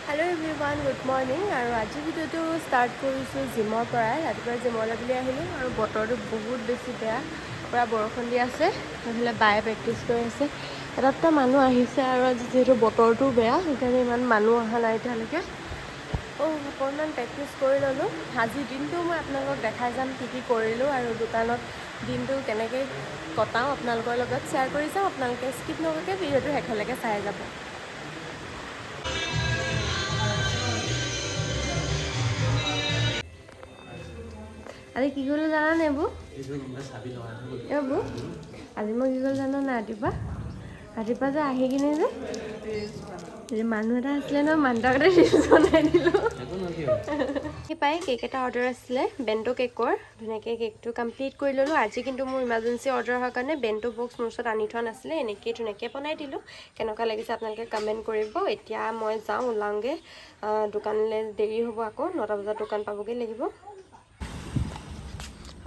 Hello everyone, good morning. আৰু আজি ভিডিওটো ষ্টাৰ্ট কৰিছোঁ জিমৰ পৰাই। ৰাতিপুৱা জিমলৈ বুলি আহিলোঁ আৰু বতৰটো বহুত বেছি বেয়া, পুৰা বৰষুণ দি আছে। সেইফালে বায়ে প্ৰেক্টিছ কৰি আছে। এটা মানুহ আহিছে আৰু আজি যিহেতু বতৰটো বেয়া সেইকাৰণে ইমান মানুহ অহা নাই এতিয়ালৈকে। অকণমান প্ৰেক্টিছ কৰি ল'লোঁ। আজি দিনটো মই আপোনালোকক দেখাই যাম কি কৰিলোঁ আৰু দোকানত দিনটো কেনেকৈ কটাওঁ আপোনালোকৰ লগত শ্বেয়াৰ কৰি যাওঁ। আপোনালোকে স্কিপ নকৰাকৈ ভিডিওটো শেষলৈকে চাই যাব। আজি কি কৰিলোঁ জানানে এইবোৰ? এইবোৰ আজি মই কি কৰিলোঁ জানো না ৰাতিপুৱা যে আহি কিনে যে মানুহ এটা আছিলে ন, মানুহটাৰ আগতে ৰিলচ বনাই দিলোঁ। পাই কেক এটা অৰ্ডাৰ আছিলে, বেণ্টো কেকৰ। ধুনীয়াকৈ কেকটো কমপ্লিট কৰি ল'লোঁ। আজি কিন্তু মোৰ ইমাৰ্জেঞ্চি অৰ্ডাৰ হোৱাৰ কাৰণে বেণ্টো বক্স মোৰ ওচৰত আনি থোৱা নাছিলে। এনেকৈ ধুনীয়াকৈ বনাই দিলোঁ। কেনেকুৱা লাগিছে আপোনালোকে কমেণ্ট কৰিব। এতিয়া মই যাওঁ, ওলাওঁগৈ দোকানলৈ। দেৰি হ'ব, আকৌ 9টা বজাত দোকান পাবগৈ লাগিব।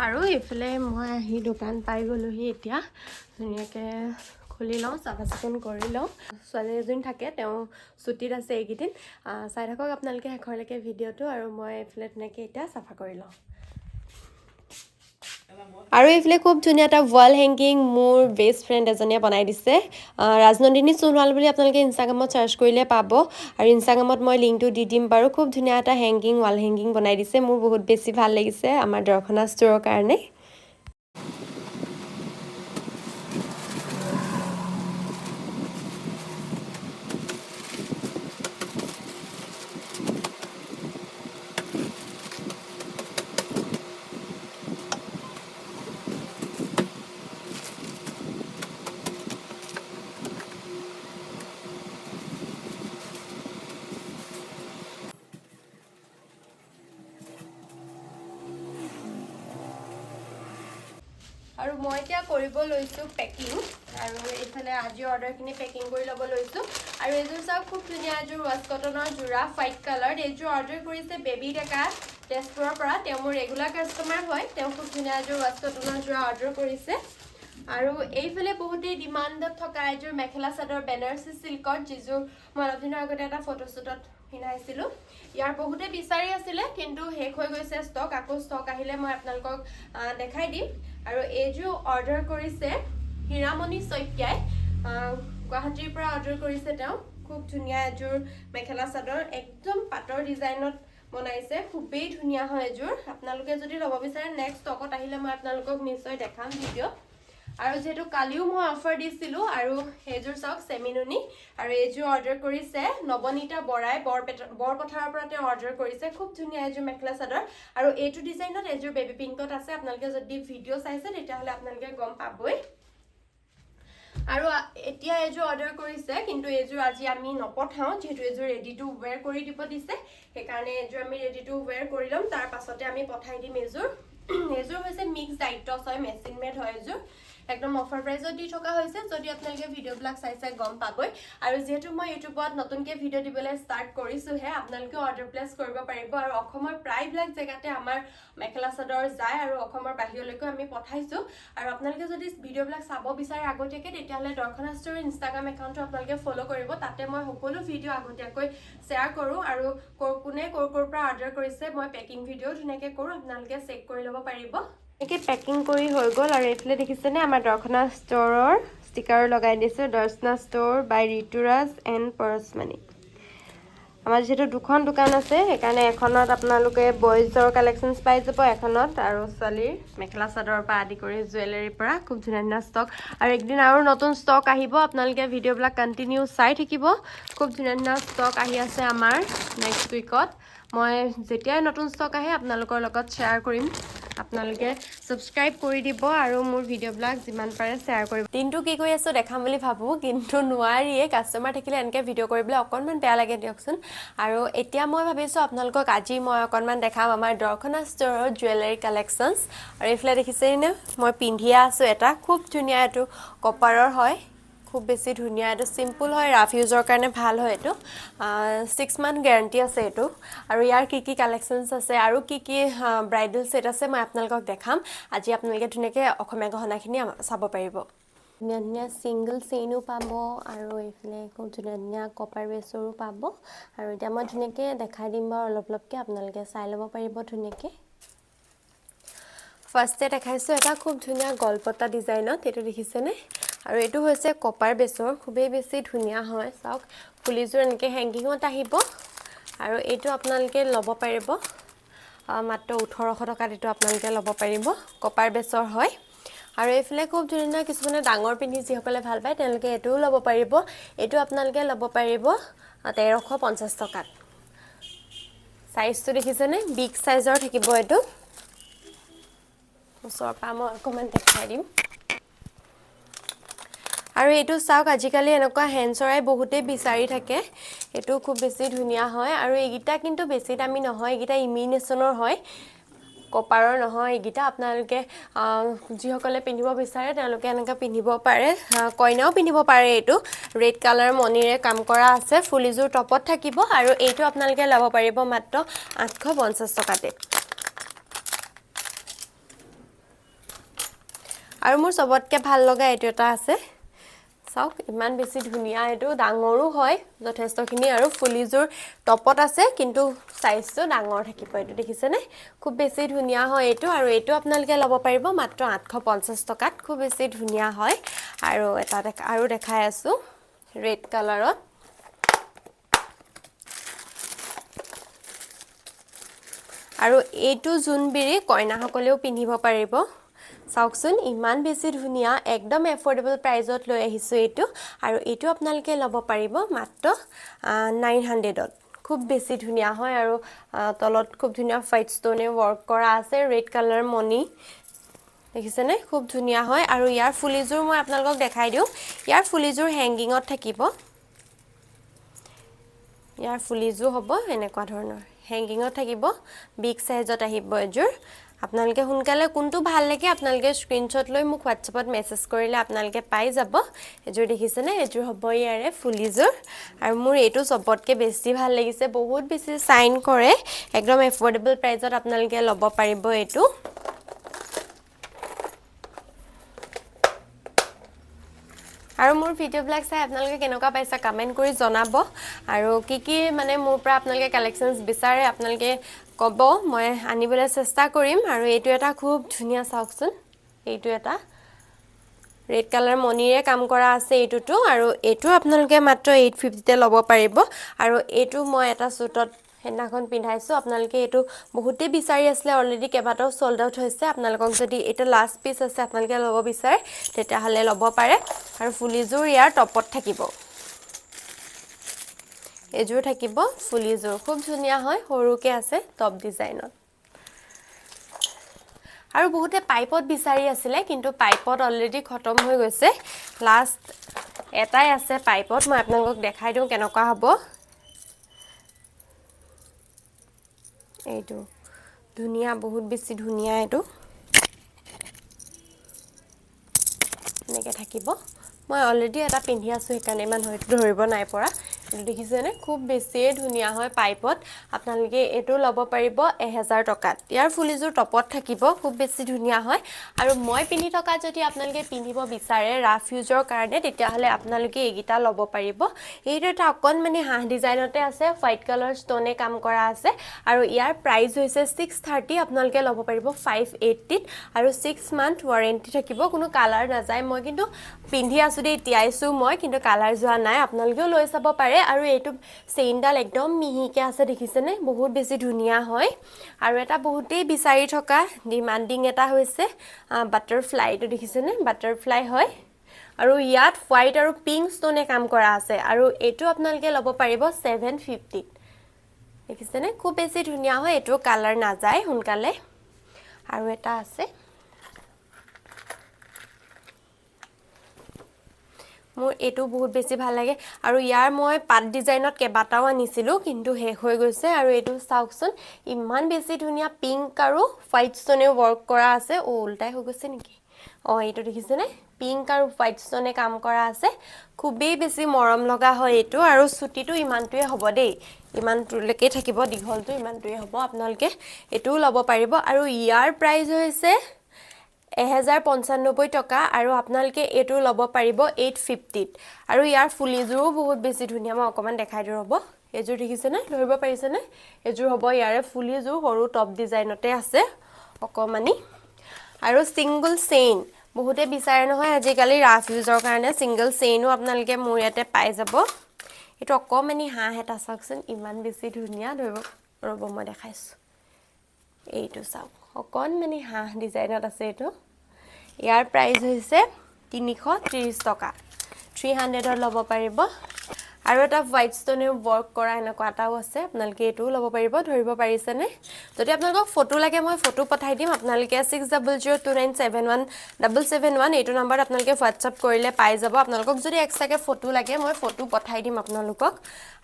আৰু এইফালে মই আহি দোকান পাই গ'লোহি। এতিয়া ধুনীয়াকৈ খুলি লওঁ, চাফা চিকুণ কৰি লওঁ। ছোৱালী এজনী থাকে, তেওঁ ছুটীত আছে এইকেইদিন। চাই থাকক আপোনালোকে শেষৰলৈকে ভিডিঅ'টো। আৰু মই এইফালে ধুনীয়াকৈ এতিয়া চাফা কৰি লওঁ। আৰু এইফালে খুব ধুনীয়া এটা ৱাল হেংগিং মোৰ বেষ্ট ফ্ৰেণ্ড এজনীয়ে বনাই দিছে। ৰাজনন্দিনী সোণোৱাল বুলি আপোনালোকে ইনষ্টাগ্ৰামত চাৰ্চ কৰিলে পাব। আৰু ইনষ্টাগ্ৰামত মই লিংকটো দি দিম বাৰু। খুব ধুনীয়া এটা ৱাল হেংগিং বনাই দিছে। মোৰ বহুত বেছি ভাল লাগিছে আমাৰ দৰ্শনা ষ্ট'ৰৰ কাৰণে। আৰু মই এতিয়া কৰিব লৈছোঁ পেকিং। আৰু এইফালে আজি অৰ্ডাৰখিনি পেকিং কৰি ল'ব লৈছোঁ। আৰু এইযোৰ চাওক, খুব ধুনীয়া এযোৰ ৱাছ কটনৰ যোৰা, হোৱাইট কালাৰ। এইযোৰ অৰ্ডাৰ কৰিছে বেবী ডেকা তেজপুৰৰ পৰা। তেওঁ মোৰ ৰেগুলাৰ কাষ্টমাৰ হয়। তেওঁ খুব ধুনীয়া এযোৰ ৱাছ কটনৰ যোৰা অৰ্ডাৰ কৰিছে। আৰু এইফালে বহুতেই ডিমাণ্ডত থকা এযোৰ মেখেলা চাদৰ বেনাৰসী চিল্কৰ, যিযোৰ মই অলপ দিনৰ আগতে এটা ফটোশ্বুটত পিন্ধাইছিলোঁ। ইয়াৰ বহুতে বিচাৰি আছিলে, কিন্তু শেষ হৈ গৈছে ষ্টক। আকৌ ষ্টক আহিলে মই আপোনালোকক দেখাই দিম। আৰু এইযোৰ অৰ্ডাৰ কৰিছে হীৰামণি শইকীয়াই, গুৱাহাটীৰ পৰা অৰ্ডাৰ কৰিছে তেওঁ। খুব ধুনীয়া এযোৰ মেখেলা চাদৰ, একদম পাটৰ ডিজাইনত বনাইছে। খুবেই ধুনীয়া হয় এযোৰ। আপোনালোকে যদি ল'ব বিচাৰে, নেক্সট ষ্টকত আহিলে মই আপোনালোকক নিশ্চয় দেখাম ভিডিঅ'। আৰু যিহেতু কালিও মই অফাৰ দিছিলোঁ। আৰু এইযোৰ চাওক, চেমিনুনি। আৰু এইযোৰ অৰ্ডাৰ কৰিছে নৱনীতা বৰাই, বৰপথাৰৰ পৰা তেওঁ অৰ্ডাৰ কৰিছে। খুব ধুনীয়া এযোৰ মেখেলা চাদৰ। আৰু এইটো ডিজাইনত এযোৰ বেবী পিংকত আছে। আপোনালোকে যদি ভিডিঅ' চাইছে তেতিয়াহ'লে আপোনালোকে গম পাবই। আৰু এতিয়া এইযোৰ অৰ্ডাৰ কৰিছে, কিন্তু এইযোৰ আজি আমি নপঠাওঁ, যিহেতু এইযোৰ ৰেডি টু ৱেৰ কৰি দিব দিছে। সেইকাৰণে এইযোৰ আমি ৰেডি টু ৱেৰ কৰি ল'ম, তাৰ পাছতে আমি পঠাই দিম এইযোৰ। এইযোৰ হৈছে মিক্স ডাইটছ হয়, মেচিন মেড হয় এইযোৰ। একদম অফাৰ প্ৰাইজত দি থকা হৈছে। যদি আপোনালোকে ভিডিঅ'বিলাক চাইছে গম পাবই। আৰু যিহেতু মই ইউটিউবত নতুনকৈ ভিডিঅ' দিবলৈ ষ্টাৰ্ট কৰিছোঁহে, আপোনালোকে অৰ্ডাৰ প্লেচ কৰিব পাৰিব। আৰু অসমৰ প্ৰায়বিলাক জেগাতে আমাৰ মেখেলা চাদৰ যায়, আৰু অসমৰ বাহিৰলৈকো আমি পঠাইছোঁ। আৰু আপোনালোকে যদি ভিডিঅ'বিলাক চাব বিচাৰে আগতীয়াকৈ, তেতিয়াহ'লে দৰ্শনা ষ্ট'ৰৰ ইনষ্টাগ্ৰাম একাউণ্টটো আপোনালোকে ফ'ল' কৰিব। তাতে মই সকলো ভিডিঅ' আগতীয়াকৈ শ্বেয়াৰ কৰোঁ। আৰু কোনে ক'ৰ পৰা অৰ্ডাৰ কৰিছে মই পেকিং ভিডিঅ' ধুনীয়াকৈ কৰোঁ, আপোনালোকে চেক কৰি ল'ব পাৰিব। এনেকৈ পেকিং কৰি হৈ গ'ল। আৰু এইফালে দেখিছেনে, আমাৰ দৰ্শনা ষ্ট'ৰৰ ষ্টিকাৰো লগাই দিছোঁ, দৰ্শনা ষ্ট'ৰ বাই ঋতুৰাজ এণ্ড পৰশমণি। আমাৰ যিহেতু দুখন দোকান আছে, সেইকাৰণে এখনত আপোনালোকে বইজৰ কালেকশ্যনছ পাই যাব, এখনত আৰু ছোৱালীৰ মেখেলা চাদৰৰ পৰা আদি কৰি জুৱেলাৰীৰ পৰা খুব ধুনীয়া ধুনীয়া ষ্টক। আৰু একদিন আৰু নতুন ষ্টক আহিব, আপোনালোকে ভিডিঅ'বিলাক কণ্টিনিউ চাই থাকিব। খুব ধুনীয়া ধুনীয়া ষ্টক আহি আছে আমাৰ নেক্সট উইকত। মই যেতিয়াই নতুন ষ্টক আহে আপোনালোকৰ লগত শ্বেয়াৰ কৰিম। আপোনালোকে ছাবস্ক্ৰাইব কৰি দিব আৰু মোৰ ভিডিঅ'বিলাক যিমান পাৰে শ্বেয়াৰ কৰিব। দিনটো কি কৰি আছোঁ দেখাম বুলি ভাবোঁ, কিন্তু নোৱাৰিয়ে। কাষ্টমাৰ থাকিলে এনেকৈ ভিডিঅ' কৰিবলৈ অকণমান বেয়া লাগে দিয়কচোন। আৰু এতিয়া মই ভাবিছোঁ আপোনালোকক আজি মই অকণমান দেখাম আমাৰ দৰ্শনা ষ্ট'ৰৰ জুৱেলাৰী কালেকশ্যনছ। আৰু এইফালে দেখিছেনে, মই পিন্ধিয়ে আছোঁ এটা খুব ধুনীয়া, এইটো কপাৰৰ হয়, খুব বেছি ধুনীয়া। এইটো চিম্পুল হয়, ৰাফ ইউজৰ কাৰণে ভাল হয়। এইটো 6 মান্থ গেৰাণ্টি আছে এইটো। আৰু ইয়াৰ কি কালেকশ্যনছ আছে আৰু কি ব্ৰাইডেল ছেট আছে মই আপোনালোকক দেখাম। আজি আপোনালোকে ধুনীয়াকৈ অসমীয়া গহনাখিনি চাব পাৰিব। ধুনীয়া ছিংগল চেইনো পাব আৰু এইফালে খুব ধুনীয়া কপাৰ বেছৰো পাব আৰু এতিয়া মই ধুনীয়াকৈ দেখাই দিম বাৰু অলপকৈ আপোনালোকে চাই ল'ব পাৰিব ধুনীয়াকৈ ফাৰ্ষ্টে দেখাইছোঁ এটা খুব ধুনীয়া গলপতা ডিজাইনত এইটো দেখিছেনে আৰু এইটো হৈছে কপাৰ বেছৰ খুবেই বেছি ধুনীয়া হয় চাওক ফুলিযোৰ এনেকৈ হেংগিঙত আহিব আৰু এইটো আপোনালোকে ল'ব পাৰিব মাত্ৰ 1800 টকাত এইটো আপোনালোকে ল'ব পাৰিব কপাৰ বেছৰ হয় আৰু এইফালে খুব ধুনীয়া কিছুমানে ডাঙৰ পিন্ধি যিসকলে ভাল পায় তেওঁলোকে এইটোও ল'ব পাৰিব এইটো আপোনালোকে ল'ব পাৰিব 1350 টকাত সাইজটো দেখিছেনে বিগ সাইজৰ থাকিব এইটো ওচৰৰ পৰা মই অকণমান দেখাই দিম আৰু এইটো চাওক আজিকালি এনেকুৱা হেণ্ডচৰাই বহুতেই বিচাৰি থাকে এইটো খুব বেছি ধুনীয়া হয় আৰু এইগিটা কিন্তু বেছি দামী নহয় এইগিটা ইমিনেশ্যনৰ হয় কপাৰৰ নহয় এইগিটা আপোনালোকে যিসকলে পিন্ধিব বিচাৰে তেওঁলোকে এনেকৈ পিন্ধিব পাৰে কইনাও পিন্ধিব পাৰে এইটো ৰেড কালাৰ মণিৰে কাম কৰা আছে ফুলিযোৰ টপত থাকিব আৰু এইটো আপোনালোকে ল'ব পাৰিব মাত্ৰ 850 টকাতে আৰু মোৰ সবতকৈ ভাল লগা এইটো এটা আছে চাওক ইমান বেছি ধুনীয়া এইটো ডাঙৰো হয় যথেষ্টখিনি আৰু ফুলিযোৰ টপত আছে কিন্তু সাইজটো ডাঙৰ থাকিব এইটো দেখিছেনে খুব বেছি ধুনীয়া হয় এইটো আৰু এইটো আপোনালোকে ল'ব পাৰিব মাত্ৰ 850 টকাত খুব বেছি ধুনীয়া হয় আৰু এটা আৰু দেখাই আছো ৰেড কালাৰত আৰু এইটো জুনবিৰি কইনাসকলেও পিন্ধিব পাৰিব চাওকচোন ইমান বেছি ধুনীয়া একদম এফৰ্ডেবল প্ৰাইজত লৈ আহিছো এইটো আৰু এইটো আপোনালোকে ল'ব পাৰিব মাত্ৰ 900ত খুব বেছি ধুনীয়া হয় আৰু তলত খুব ধুনীয়া ফাইট ষ্টোনে ওয়াৰ্ক কৰা আছে ৰেড কালাৰ মণি দেখিছেনে খুব ধুনীয়া হয় আৰু ইয়াৰ ফুলিযোৰ মই আপোনালোকক দেখাই দিওঁ ইয়াৰ ফুলিযোৰ হেংগিঙত থাকিব ইয়াৰ ফুলিযোৰ হ'ব এনেকুৱা ধৰণৰ হেংগিঙত থাকিব বিগ সাইজত আহিব এযোৰ আপোনালোকে সোনকালে কোনটো ভাল লাগে আপোনালোকে স্ক্ৰিনশ্বট লৈ মোক WhatsAppত মেছেজ কৰিলে আপোনালোকে পাই যাব এযোৰ দেখিছেনে এযোৰ হ'ব ইয়াৰে ফুলিযোৰ আৰু মোৰ এইটো সবতকৈ বেছি ভাল লাগিছে বহুত বেছি শাইন কৰে একদম এফৰ্ডেবল প্ৰাইজত আপোনালোকে ল'ব পাৰিব এইটো আৰু মোৰ ভিডিওবিলাক চাই আপোনালোকে কেনেকুৱা পাইছা কমেন্ট কৰি জনাব আৰু কি মানে মোৰ পৰা আপোনালোকে কালেকশনছ বিচাৰে আপোনালোকে ক'ব মই আনিবলৈ চেষ্টা কৰিম আৰু এইটো এটা খুব ধুনীয়া চাওকচোন এইটো এটা ৰেড কালাৰ মণিৰে কাম কৰা আছে এইটোটো আৰু এইটো আপোনালোকে মাত্ৰ 850 তে ল'ব পাৰিব আৰু এইটো মই এটা সুটত হেনাখন পিন্ধাইছো আপোনালোকে এইটো বহুতে বিচাৰি আসলে অলৰেডি কেবাটাও সোল্ড আউট হৈছে আপোনালোকক যদি এটা লাষ্ট পিস আছে আপোনালোকে ল'ব বিচাৰে তেতিয়া হলে ল'ব পাৰে আৰু ফুলিযোৰ ইয়াৰ টপত থাকিব এযোৰ থাকিব ফুলিযোৰ খুব ধুনীয়া হয় সৰুকে আছে টপ ডিজাইনত আৰু বহুতে পাইপত বিচাৰি আছিল কিন্তু পাইপত অলৰেডি খতম হৈ গৈছে লাষ্ট এটাই আছে পাইপত মই আপোনালোকক দেখাই দিওঁ কেনেকুৱা হ'ব এইটো ধুনীয়া বহুত বেছি ধুনীয়া এইটো এনেকৈ থাকিব মই অলৰেডি এটা পিন্ধি আছো সেইকাৰণে ইমান হয়তো ধৰিব নাই পৰা এইটো দেখিছেনে খুব বেছি ধুনীয়া হয় পাইপত আপোনালোকে এটো ল'ব পাৰিব 1000 টকাত ইয়াৰ ফুলিযোৰ টপত থাকিব খুব বেছি ধুনীয়া হয় আৰু মই পিন্ধি থকা যদি আপোনালোকে পিন্ধিব বিচাৰে ৰাফ ইউজৰ কাৰণে তেতিয়া হলে আপোনালোকে এইগিটা ল'ব পাৰিব এইটো এটা অকনমানি হাঁহ ডিজাইনতে আছে হোৱাইট কালাৰ ষ্টোনে কাম কৰা আছে আৰু ইয়াৰ প্ৰাইস হৈছে 630 আপোনালোকে ল'ব পাৰিব 580 আৰু 6 মান্থ ওয়াৰেন্টি থাকিব কোনো কালাৰ নাযায় মই কিন্তু পিন্ধি আছো দেই তিয়াইছো মই কিন্তু কালাৰ যোৱা নাই আপোনালোকেও লৈ চাব পাৰে আৰু এইটো চেইনডাল একদম মিহিকে আছে দেখিছেনে বহুত বেছি ধুনীয়া হয় আৰু এটা বহুতেই বিচাৰি থকা ডিমান্ডিং এটা হৈছে বাটাৰফ্লাইটো দেখিছেনে বাটাৰফ্লাই হয় আৰু ইয়াত হোৱাইট আৰু পিংক ষ্টোনে কাম কৰা আছে আৰু এইটো আপোনালোকে ল'ব পাৰিব 750 দেখিছেনে খুব বেছি ধুনীয়া হয় এইটো কালাৰ নাযায় সোনকালে আৰু এটা আছে মোৰ এটো বহুত বেছি ভাল লাগে আৰু ইয়াৰ মই পাট ডিজাইনত কেবাটাও আনিছিলো কিন্তু শেষ হৈ গৈছে আৰু এটো চাওকচোন ইমান বেছি ধুনীয়া পিংক আৰু হোৱাইট ষ্টোনে ওয়াৰ্ক কৰা আছে ও উল্টাই হৈ গৈছে নেকি এইটো দেখিছেনে পিংক আৰু হোৱাইট ষ্টোনে কাম কৰা আছে খুবেই বেছি মৰম লগা হয় এটো আৰু সুটিটো ইমানটোৱে হ'ব দেই ইমানটোলৈকে থাকিব দীঘলটো ইমানটোৱে হ'ব আপোনালোকে এটো ল'ব পাৰিব আৰু ইয়াৰ প্ৰাইস হৈছে 1095 টকা আৰু আপোনালোকে এটো ল'ব পাৰিব 850 আৰু ইয়াৰ ফুলিযোৰো বহুত বেছি ধুনীয়া মই অকমান দেখাই দিও ৰব এযোৰ দেখিছে নে ধৰিব পাৰিছে নে এযোৰ হ'ব ইয়াৰে ফুলিযোৰ সৰু টপ ডিজাইনতে আছে অকমানি আৰু সিঙ্গল চেইন বহুতে বিচাৰে নহয় আজিকালি ৰাফ ইউজৰ কাৰণে সিঙ্গল চেইনও আপোনালোকে মোৰ ইয়াতে পাই যাব এটো অকমানি হাঁহ এটা চাওকচোন ইমান বেছি ধুনীয়া ধৰিব ৰব মই দেখাইছো এইটো চাওক অকমানি হাঁহ ডিজাইনত আছে এটো ইয়াৰ প্ৰাইস হৈছে 330 টকা 300 ৰ ল'ব পাৰিব আৰু এটা হোৱাইট ষ্টনে ওয়াৰ্ক কৰা এনেকুৱা এটাও আছে আপোনালোকে এটো ল'ব পাৰিব ধৰিব পাৰিছে নে যদি আপোনালোকক ফটো লাগে মই ফটো পঠাই দিম আপোনালোকে 6002971771 এইটো নম্বৰত আপোনালোকে WhatsApp কৰিলে পাই যাব আপোনালোকক যদি এক্সট্ৰাকে ফটো লাগে মই ফটো পঠাই দিম আপোনালোকক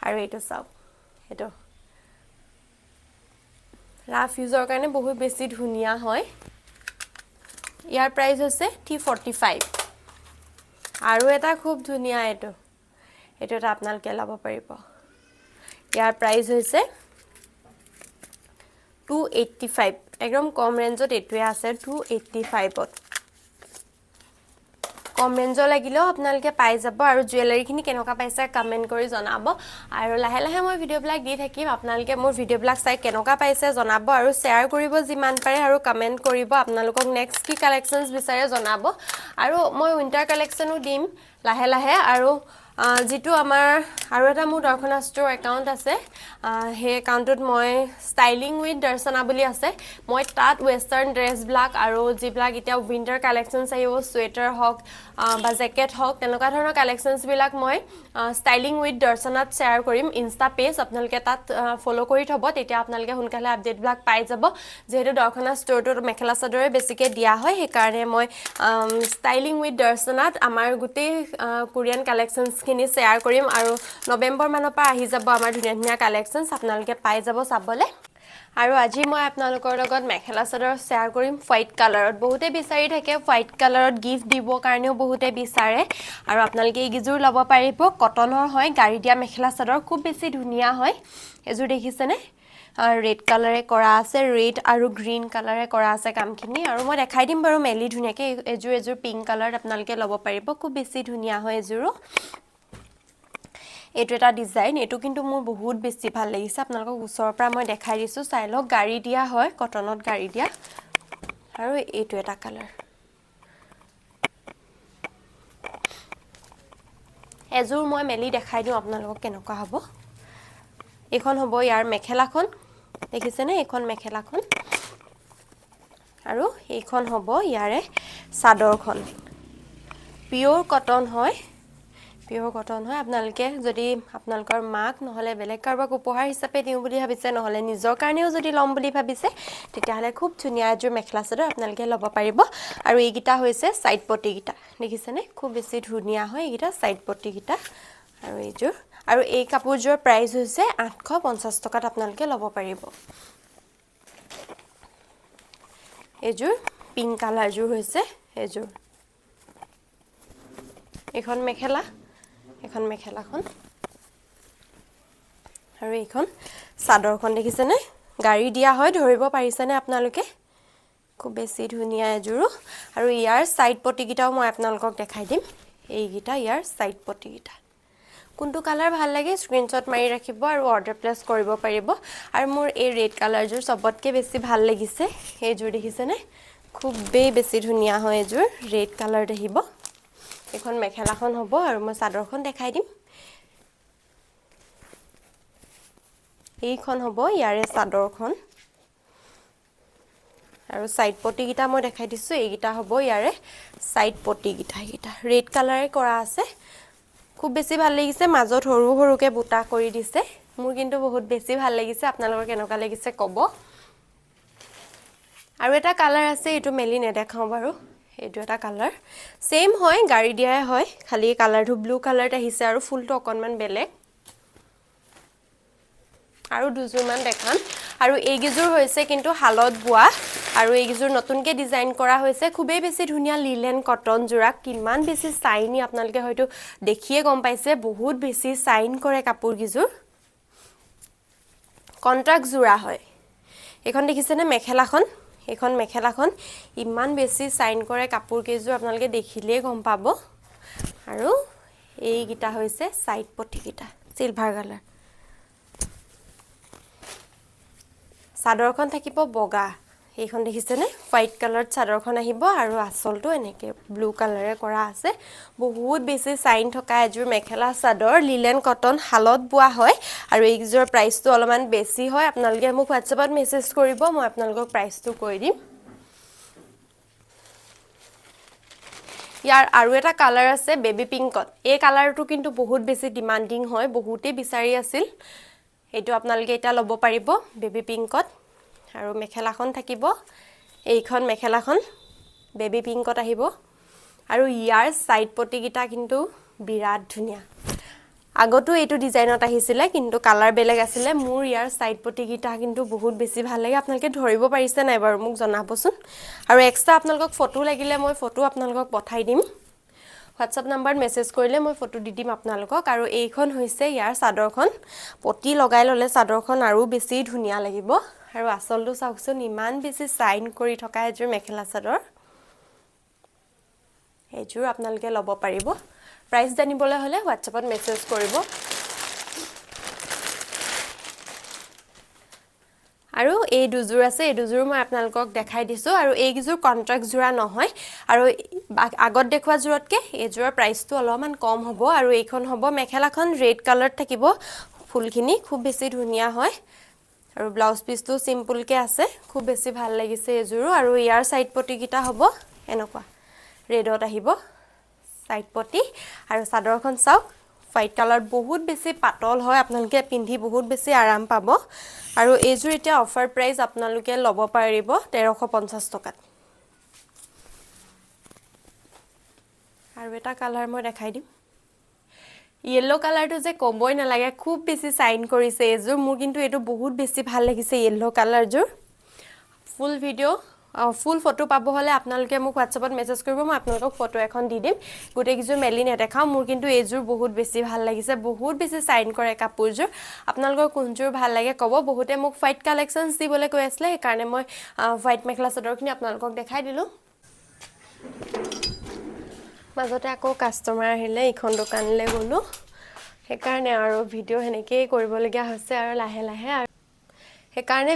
আৰু এইটো চাওক এটো ৰাফ ইউজৰ কাৰণে বহুত বেছি ধুনীয়া হয় ইয়াৰ প্ৰাইস হৈছে 345 আৰু এটা খুব ধুনীয়া এটো এটা আপোনালোকে ল'ব পাৰিব ইয়াৰ প্ৰাইস হৈছে 285 একদম কম ৰেঞ্জত এটোৱে আছে 285 ত কম ৰেঞ্জৰ লাগিলেও আপোনালোকে পাই যাব আৰু জুৱেলাৰী খিনি কেনেকুৱা পাইছে কমেন্ট কৰি জনাব আৰু লাহে লাহে মই ভিডিও ব্লগ দি থাকিম আপোনালোকে মোৰ ভিডিও ব্লগ চাই কেনেকুৱা পাইছে জনাব আৰু শেয়াৰ কৰিব যিমান পাৰে আৰু কমেন্ট কৰিব আপোনালোকক নেক্সট কি কালেকশনস বিচাৰে জনাব আৰু মই উইন্টাৰ কালেকশনো দিম লাহে লাহে আৰু যেটো আমাৰ আৰু এটা মোৰ দৰ্শনা ষ্টৰ একাউন্ট আছে হে একাউন্টত মই ষ্টাইলিং উইথ দৰ্শনা বুলি আছে মই তাত ওয়েষ্টাৰ্ণ ড্ৰেছ ব্লাক আৰু যি ব্লাক এতিয়া উইন্টাৰ কালেকশনস আহিব সোয়েটাৰ হক বা জেকেট হক তেনেকুৱা ধৰণৰ কালেকশনস বিলাক মই ষ্টাইলিং উইথ দৰ্শনাত শেয়াৰ কৰিম ইনষ্টা পেজ আপোনালোকে তাত ফলো কৰি থব তেতিয়া আপোনালোকে হুনকালে আপডেট ব্লাক পাই যাব যেহেতু দৰ্শনা ষ্টৰটো মেখেলা চাদৰে বেছিকে দিয়া হয় হে কাৰণে মই ষ্টাইলিং উইথ দৰ্শনাত আমাৰ গুটেই কোৰিয়ান কালেকশনস খিনি শেয়াৰ কৰিম আৰু নৱেম্বৰ মানৰ পৰা আহি যাব আমাৰ ধুনীয়া ধুনীয়া কালেকশনস আপোনালোকে পাই যাব চাবলে আৰু আজি মই আপোনালোকৰ লগত মেখেলা চাদৰ শেয়াৰ কৰিম হোৱাইট কালাৰত বহুতে বিচাৰি থাকে হোৱাইট কালাৰত গিফট দিব কাৰণেও বহুতে বিচাৰে আৰু আপোনালোকে এই গিজুৰ ল'ব পাৰিব কটনৰ হয় গাড়ী দিয়া মেখেলা চাদৰ খুব বেছি ধুনীয়া হয় এজুৰ দেখিছে নে ৰেড কালাৰে কৰা আছে ৰেড আৰু গ্ৰীন কালাৰে কৰা আছে কামখিনি আৰু মই দেখাই দিম বাৰু মেলি ধুনীয়াকে এজুৰ পিংক কালাৰত আপোনালোকে ল'ব পাৰিব খুব বেছি ধুনীয়া হয় এজুৰো এটো এটা ডিজাইন এটো কিন্তু মোৰ বহুত বেছি ভাল লাগিছে আপোনালোকক উছৰৰ পৰা মই দেখাই দিছো চাইলক গাড়ী দিয়া হয় কটনত গাড়ী দিয়া আৰু এটো এটা কালাৰ এজুৰ মই মেলি দেখাই দিও আপোনালোকক কেনেকুৱা হ'ব এখন হ'ব ইয়াৰ মেখেলাখন দেখিছে নে এখন মেখেলাখন আৰু এইখন হ'ব ইয়াৰে চাদৰখন পিওৰ কটন হয় আপোনালোকে যদি আপোনালোকৰ মাক নহলে বেলেগ কাৰবাক উপহাৰ হিচাপে দিও বুলি ভাবিছে নহলে নিজৰ কাৰণেও যদি লম বুলি ভাবিছে তেতিয়াহলে খুব ধুনীয়া এজুৰ মেখেলা চাদৰ আপোনালোকে ল'ব পাৰিব আৰু এইগিটা হৈছে সাইড পটি গিটা দেখিছে নে খুব বেছি ধুনীয়া হয় এইগিটা সাইড পটি গিটা আৰু এইজুৰ আৰু এই কাপোৰজোৰ প্ৰাইস হৈছে 850 টকাত আপোনালোকে ল'ব পাৰিব এজুৰ পিংক কালাৰ জুৰ হৈছে এজুৰ এখন মেখেলাখন আৰু এইখন চাদৰখন দেখিছে নে গাড়ী দিয়া হয় ধৰিব পাৰিছে নে আপোনালোকে খুব বেছি ধুনীয়া এজুৰ আৰু ইয়াৰ সাইড পটি গিটাও মই আপোনালোকক দেখাই দিম এইগিটা ইয়াৰ সাইড পটি গিটা কোনটো কালাৰ ভাল লাগে স্ক্ৰিনশ্বট মাৰি ৰাখিব আৰু অৰ্ডাৰ প্লেস কৰিব পাৰিব আৰু মোৰ এই ৰেড কালাৰজুৰ সবতকে বেছি ভাল লাগিছে এইজুৰ দেখিছে নে খুব বেছি ধুনীয়া হয় এজুৰ ৰেড কালাৰ দেখিব এখন মেখেলাখন হ'ব আৰু মই চাদৰখন দেখাই দিম এইখন হ'ব ইয়াৰে চাদৰখন আৰু সাইড পটি গিটা মই দেখাই দিছো এইগিটা হ'ব ইয়াৰে সাইড পটি গিটা ৰেড কালাৰে কৰা আছে খুব বেছি ভাল লাগিছে মাজত সৰু সৰুকে বুটা কৰি দিছে মোৰ কিন্তু বহুত বেছি ভাল লাগিছে আপোনালোকৰ কেনেকুৱা লাগিছে ক'ব আৰু এটা কালাৰ আছে এটো মেলি নেদেখাও বাৰু এটো এটা কালাৰ সেম হয় গাড়ী দিয়াই হয় খালি কালাৰটো ব্লু কালাৰত আহিছে আৰু ফুলটো অকনমান বেলেগ আৰু দুজুৰমান দেখাম আৰু এইগিজুৰ হৈছে কিন্তু হালত বুৱা আৰু এইগিজুৰ নতুনকে ডিজাইন কৰা হৈছে খুবেই বেছি ধুনীয়া লিলেন কটন জোৰা কিমান বেছি শাইনি আপোনালোকে হয়তো দেখিয়ে গম পাইছে বহুত বেছি শাইন কৰে কাপোৰ গিজুৰ কন্ট্ৰাক্ট জোৰা হয় এখন দেখিছে নে মেখেলাখন এইখন মেখেলাখন ইমান বেছি চাইন কৰে কাপোৰ কেইযোৰ আপোনালোকে দেখিলেই গম পাব আৰু এইকেইটা হৈছে সাইড পটিকেইটা সিলভাৰ কালাৰ চাদৰখন থাকিব বগা এইখন দেখিছেনে হোৱাইট কালাৰত চাদৰখন আহিব আৰু আঁচলটো এনেকৈ ব্লু কালাৰে কৰা আছে বহুত বেছি চাইন থকা এযোৰ মেখেলা চাদৰ লিলেন কটন হালত বোৱা হয় আৰু এইযোৰ প্ৰাইচটো অলপমান বেছি হয় আপোনালোকে মোক হোৱাটছএপত মেছেজ কৰিব মই আপোনালোকক প্ৰাইচটো কৈ দিম ইয়াৰ আৰু এটা কালাৰ আছে বেবি পিংকত এই কালাৰটো কিন্তু বহুত বেছি ডিমান্ডিং হয় বহুতে বিচাৰি আছিল এইটো আপোনালোকে এটা ল'ব পাৰিব বেবি পিংকত আৰু মেখেলাখন থাকিব এইখন মেখেলাখন বেবি পিংকত আহিব আৰু ইয়াৰ সাইড পটিকিটা কিন্তু বিৰাট ধুনিয়া আগতো এইটো ডিজাইনত আহিছিলে কিন্তু কালাৰ বেলেগ আছিল মোৰ ইয়াৰ সাইড পটিকিটা কিন্তু বহুত বেছি ভাল লাগে আপোনালোকে ধৰিব পাৰিছে নাই বাৰু মোক জনাবচোন আৰু এক্সট্ৰা আপোনালোকক ফটো লাগিলে মই ফটো আপোনালোকক পঠাই দিম হোৱাটছআপ নম্বৰত মেছেজ কৰিলে মই ফটো দি দিম আপোনালোকক আৰু এইখন হৈছে ইয়াৰ চাদৰখন পটি লগাই ললে চাদৰখন আৰু বেছি ধুনিয়া লাগিব আৰু আঁচলটো চাওকচোন ইমান বেছি চাইন কৰি থকা এযোৰ মেখেলা চাদৰ এইযোৰ আপোনালোকে ল'ব পাৰিব প্ৰাইস জানিবলৈ হলে হোৱাটছআপত মেছেজ কৰিব আৰু এই দুযোৰ আছে এই দুযোৰ মই আপোনালোকক দেখাই দিছো আৰু এই গিযোৰ কন্ট্ৰাক্ট জোৰা নহয় আৰু আগত দেখুৱা জোৰতকে এই জোৰৰ প্ৰাইসটো অলপমান কম হ'ব আৰু এইখন হ'ব মেখেলাখন ৰেড কালাৰত থাকিব ফুলখিনি খুব বেছি ধুনিয়া হয় আৰু ব্লাউজ পিসটো সিম্পল কে আছে খুব বেছি ভাল লাগিছে এজোৰো আৰু ইয়াৰ সাইড পটি কিটা হ'ব এনেকুৱা ৰেডত আহিব সাইড পটি আৰু চাদৰখন চাওক হোৱাইট কালাৰ বহুত বেছি পাতল হয় আপোনালোকে পিন্ধি বহুত বেছি আৰাম পাব আৰু এজোৰ এতিয়া অফাৰ প্ৰাইস আপোনালোকে ল'ব পাৰিব 1350 টকাত আৰু এটা কালাৰ মই দেখাই দিম येलो কালাৰটো যে কমবই নালাগে খুব বেছি সাইন কৰিছে এজোৰ মোৰ কিন্তু এটো বহুত বেছি ভাল লাগিছে येलो কালাৰজোৰ ফুল ভিডিও ফুল ফটো পাব হলে আপোনালোকে মোক হোৱাটছআপত মেছেজ কৰিব মই আপোনালোকক ফটো এখন দি দিম গুটে কিজোৰ মেলি নেদেখাও মোৰ কিন্তু এজোৰ বহুত বেছি ভাল লাগিছে বহুত বেছি সাইন কৰে কাপোৰজোৰ আপোনালোকৰ কোনজোৰ ভাল লাগে কব বহুতে মোক হোৱাইট কালেকশনছ দিবলৈ কৈ আছিল এই কাৰণে মই হোৱাইট মেখেলা চাদৰখিনি আপোনালোকক দেখাই দিলো মাজতে আকৌ কাস্টমাৰ আহিলে ইখন দোকানলৈ গলো হেকাৰণে আৰু ভিডিও হেনেকেই কৰিবলগীয়া হৈছে আৰু লাহে লাহে আৰু হেকাৰণে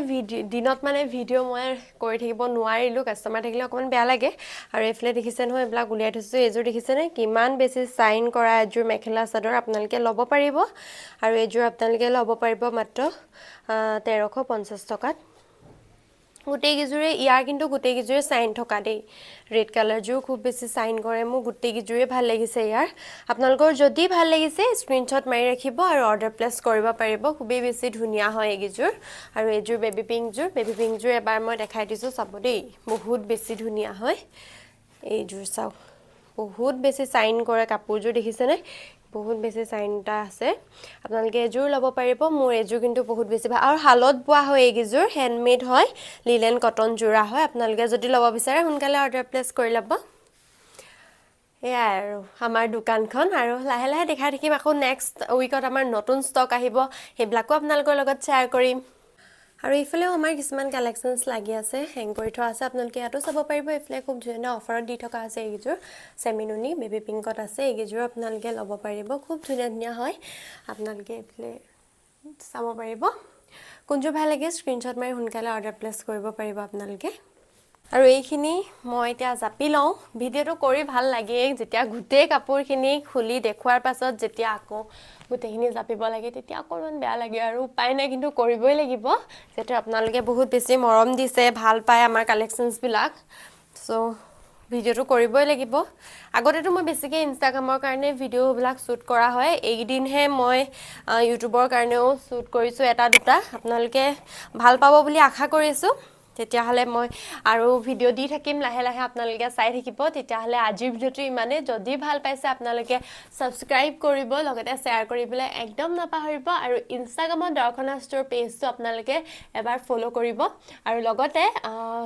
দিনত মানে ভিডিও মই কৰি থাকিব নোৱাৰিলো কাস্টমাৰ থাকিলে অকমান বেয়া লাগে আৰু এফলে দেখিছে নহয় এবলা গুলিয়াই থৈছো এজোৰ দেখিছে নে কিমান বেছি সাইন কৰা এজোৰ মেখেলা চাদৰ আপোনালোকে ল'ব পাৰিব আৰু এজোৰ আপোনালোকে ল'ব পাৰিব মাত্ৰ 1350 টকাত গুটে গিজুৰে ইয়াৰ কিন্তু গুটে গিজুৰে সাইন থকা দেই ৰেড কালাৰ জোৰ খুব বেছি সাইন কৰে মু গুটে গিজুৰে ভাল লাগিছে ইয়াৰ আপোনালোকৰ যদি ভাল লাগিছে স্ক্ৰিনশ্বট মাৰি ৰাখিব আৰু অৰ্ডাৰ প্লেস কৰিব পাৰিব খুবই বেছি ধুনিয়া হয় এগিজুৰ আৰু এজুৰ বেবি পিংক জুৰ এবাৰ মই দেখাই দিছো চাব দেই বহুত বেছি ধুনিয়া হয় এই জুৰ চাও বহুত বেছি সাইন কৰে কাপোৰজুৰ দেখিছে নে বহুত বেছি সাইনটা আছে আপোনালোকে এজুৰ ল'ব পাৰিব মোৰ এজুৰ কিন্তু বহুত বেছি ভাল আৰু হালত বোৱা হয় এগিজুৰ হ্যান্ডমেড হয় লিলেন কটন জোৰা হয় আপোনালোকে যদি ল'ব বিচাৰে সোনকালে অৰ্ডাৰ প্লেস কৰি ল'ব এয়া আৰু আমাৰ দোকানখন আৰু লাহে লাহে দেখাই থাকিম আকৌ নেক্সট উইকত আমাৰ নতুন ষ্টক আহিব হেবলাকো আপোনালোকৰ লগত শেয়াৰ কৰিম আৰু ইফালেও আমাৰ কিছুমান কালেকশনছ লাগি আছে হেং কৰি থোৱা আছে আপোনালোকে ইয়াতো চাব পাৰিব ইফালে খুব ধুনীয়া অফাৰত দি থকা আছে এইগিজুৰ সেমিনুনি বেবি পিংকত আছে এইগিজুৰ আপোনালোকে ল'ব পাৰিব খুব ধুনীয়া হয় আপোনালোকে ইফালে চাব পাৰিব কোনজোৰ ভাল লাগে স্ক্ৰিনশ্বট মাৰি সোনকালে অৰ্ডাৰ প্লেস কৰিব পাৰিব আপোনালোকে আৰু এইখিনি মই এতিয়া জাপি লওঁ ভিডিওটো কৰি ভাল লাগে যেতিয়া গুটে কাপোৰখিনি খুলি দেখুৱাৰ পাছত যেতিয়া আকৌ গুটেখিনি জাপিব লাগে তেতিয়া অকমান বেয়া লাগে আৰু উপায় নাই কিন্তু কৰিবই লাগিব যেটো আপোনালোকে বহুত বেছি মৰম দিছে ভাল পায় আমাৰ কালেকশনছ বিলাক সো ভিডিওটো কৰিবই লাগিব আগতেটো মই বেছিকে ইনষ্টাগ্ৰামৰ কাৰণে ভিডিও বিলাক শুট কৰা হয় এইদিনহে মই ইউটিউবৰ কাৰণেও শুট কৰিছো এটা দুটা আপোনালোকে ভাল পাব বুলি আশা কৰিছো তেতিয়া হলে মই আৰু ভিডিও দি থাকিম লাহে লাহে আপোনালোকে চাই থাকিব তেতিয়া হলে আজিৰ ভিডিওটো ইমানে যদি ভাল পাইছে আপোনালোকে সাবস্ক্ৰাইব কৰিব লগতে শেয়াৰ কৰিবলৈ একদম নাপাহৰিব আৰু ইনষ্টাগ্ৰামত দৰ্শনা ষ্টৰ পেজটো আপোনালোকে এবাৰ ফলো কৰিব আৰু লগতে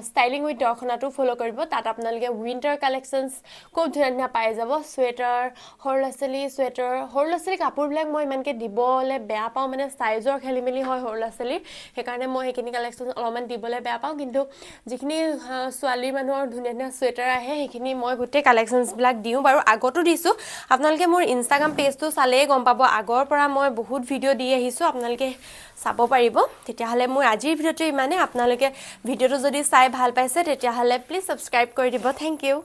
ষ্টাইলিং উইথ দৰ্শনাটো ফলো কৰিব তাত আপোনালোকে উইন্টাৰ কালেকশনছ খুব ধুনীয়া পাই যাব সোয়েটাৰ হৰলছলি সোয়েটাৰ হৰলছলি কাপোৰবিলাক মই ইমানকে দিবলে বেয়া পাওঁ মানে সাইজৰ খেলিমেলি হয় হৰলছলি হেকাৰণে মই হেকিনি কালেকশন অলপমান দিবলে বেয়া পাওঁ কিন্তু যিখিনি ছোৱালী মানুহৰ ধুনীয়া ধুনীয়া চুৱেটাৰ আহে সেইখিনি মই গোটেই কালেকশ্যনছবিলাক দিওঁ বাৰু আগতো দিছোঁ আপোনালোকে মোৰ ইনষ্টাগ্ৰাম পেজটো চালেই গম পাব আগৰ পৰা মই বহুত ভিডিঅ' দি আহিছোঁ আপোনালোকে চাব পাৰিব তেতিয়াহ'লে মোৰ আজিৰ ভিডিঅ'টো ইমানেই আপোনালোকে ভিডিঅ'টো যদি চাই ভাল পাইছে তেতিয়াহ'লে প্লিজ ছাবস্ক্ৰাইব কৰি দিব থেংক ইউ